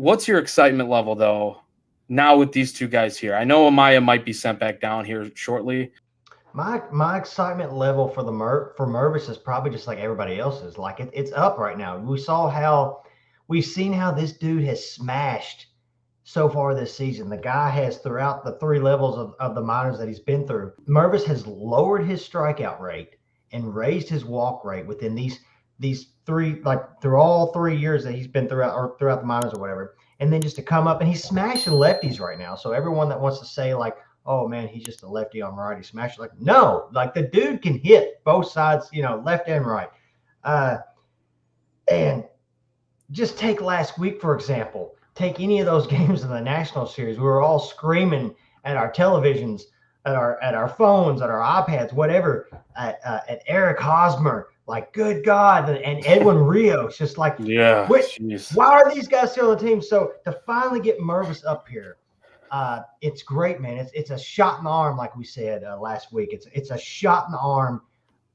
what's your excitement level though now with these two guys here? I know Amaya might be sent back down here shortly. My excitement level for for Mervis is probably just like everybody else's. Like it's up right now. We've seen how this dude has smashed so far this season. The guy has, throughout the three levels of the minors that he's been through, Mervis has lowered his strikeout rate and raised his walk rate within these three, like through all 3 years that he's been throughout the minors or whatever. And then just to come up, and he's smashing lefties right now. So everyone that wants to say like, oh man, he's just a lefty on righty smasher, like, no, like the dude can hit both sides, left and right. And just take last week, for example. Take any of those games in the National Series. We were all screaming at our televisions, at our phones, at our iPads, whatever, at Eric Hosmer, like, good God, and Edwin Rios, just like, yeah, why are these guys still on the team? So to finally get Mervis up here, it's great, man. It's a shot in the arm, like we said last week. It's a shot in the arm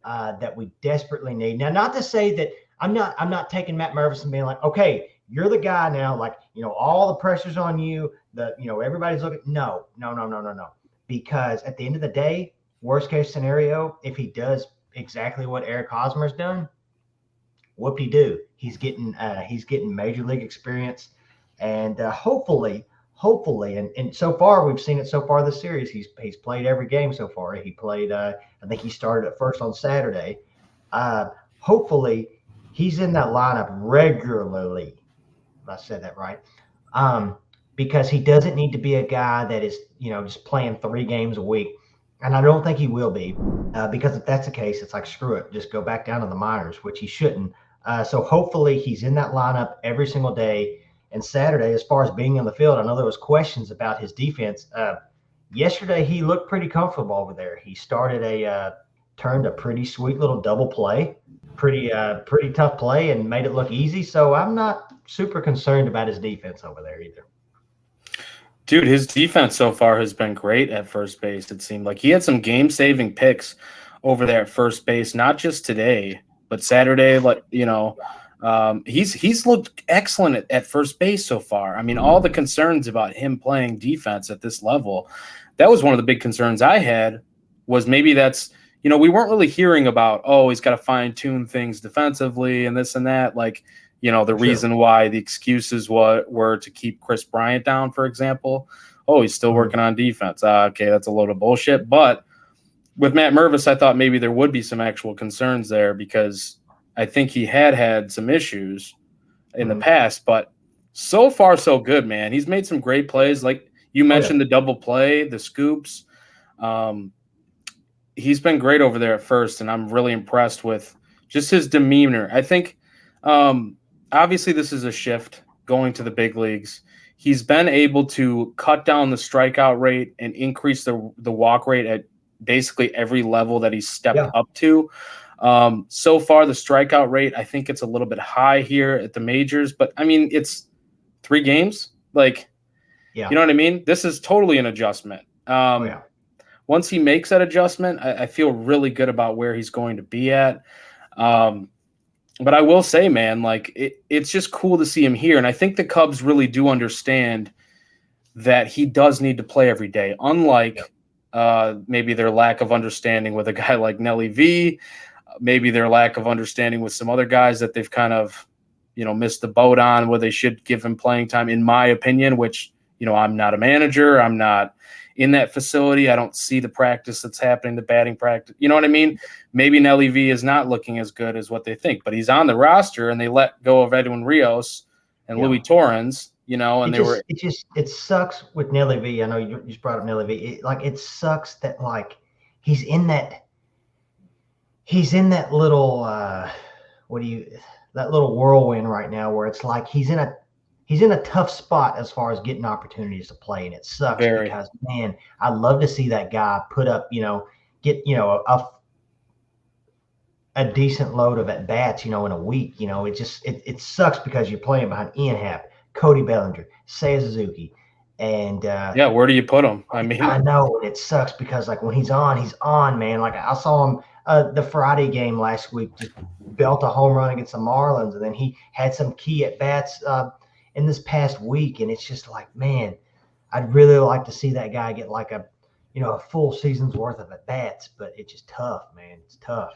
that we desperately need. Now, not to say that I'm not taking Matt Mervis and being like, okay, you're the guy now, like, all the pressure's on you, everybody's looking. No. Because at the end of the day, worst case scenario, if he does exactly what Eric Hosmer's done, whoop-de-doo. He's getting major league experience, and hopefully, and so far we've seen it so far this series. He's played every game so far. He played. I think he started at first on Saturday. Hopefully, he's in that lineup regularly. If I said that right. Because he doesn't need to be a guy that is, just playing 3 games a week. And I don't think he will be, because if that's the case, it's like, screw it, just go back down to the minors, which he shouldn't. So hopefully he's in that lineup every single day. And Saturday, as far as being on the field, I know there was questions about his defense. Yesterday, he looked pretty comfortable over there. He turned a pretty sweet little double play, pretty tough play, and made it look easy. So I'm not super concerned about his defense over there either. Dude, his defense so far has been great at first base. It seemed like he had some game-saving picks over there at first base, not just today, but Saturday. Like, he's looked excellent at first base so far. I mean, all the concerns about him playing defense at this level, that was one of the big concerns I had. Was maybe that's, we weren't really hearing about, oh, he's got to fine-tune things defensively and this and that, like. The reason why the excuses were to keep Chris Bryant down, for example. Oh, he's still working on defense. Okay, that's a load of bullshit. But with Matt Mervis, I thought maybe there would be some actual concerns there, because I think he had some issues in the past. But so far, so good, man. He's made some great plays. Like you mentioned, the double play, the scoops. He's been great over there at first, and I'm really impressed with just his demeanor. I think obviously this is a shift going to the big leagues. He's been able to cut down the strikeout rate and increase the walk rate at basically every level that he's stepped up to. So far, the strikeout rate, I think it's a little bit high here at the majors, but I mean, it's 3 games. Like, you know what I mean? This is totally an adjustment. Once he makes that adjustment, I feel really good about where he's going to be at. But I will say, man, like it's just cool to see him here. And I think the Cubs really do understand that he does need to play every day, unlike maybe their lack of understanding with a guy like Nelly V, maybe their lack of understanding with some other guys that they've kind of, missed the boat on, where they should give him playing time, in my opinion, which, I'm not a manager. I'm not in that facility. I don't see the practice that's happening, the batting practice. You know what I mean? Maybe Nelly V is not looking as good as what they think, but he's on the roster, and they let go of Edwin Rios and Louis Torrens, and it sucks with Nelly V. I know you just brought up Nelly V. It sucks that like he's in that little that little whirlwind right now, where it's like he's in a tough spot as far as getting opportunities to play, and it sucks because, man, I love to see that guy put up, get a decent load of at bats, in a week. It sucks because you're playing behind Ian Happ, Cody Bellinger, Seiya Suzuki, and where do you put him? I mean, I know it sucks because like when he's on, man. Like I saw him the Friday game last week, just belt a home run against the Marlins, and then he had some key at bats in this past week, and it's just like, man, I'd really like to see that guy get like a full season's worth of at bats, but it's just tough, man. It's tough.